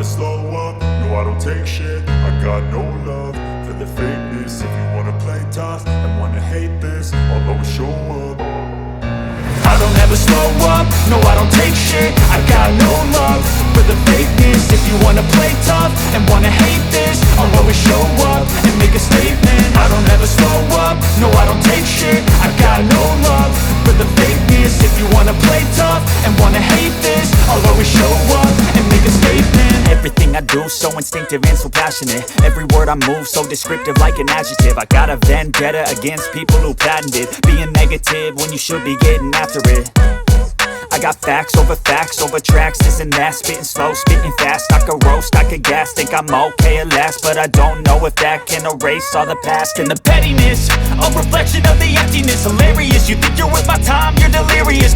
slow up, no I don't take shit. I got no love for the fakeness. If you wanna play tough and wanna hate this, I'll always show up. I don't ever slow up, no I don't take shit. I got no love for the fakeness. If you wanna play tough and wanna hate this, I'll always show up and make a statement. I don't ever slow up, no I don't take shit. I got no love for the fakeness. If you wanna play tough and wanna hate this, I'll always show up and make a statement. Everything I do so instinctive and so passionate. Every word I move so descriptive like an adjective. I got a vendetta against people who patented being negative when you should be getting after it. I got facts over tracks, this and that. Spitting slow, spitting fast, I could roast, I could gas. Think I'm okay at last, but I don't know if that can erase all the past. And the pettiness, a reflection of the emptiness. Hilarious, you think you're worth my time, you're delirious.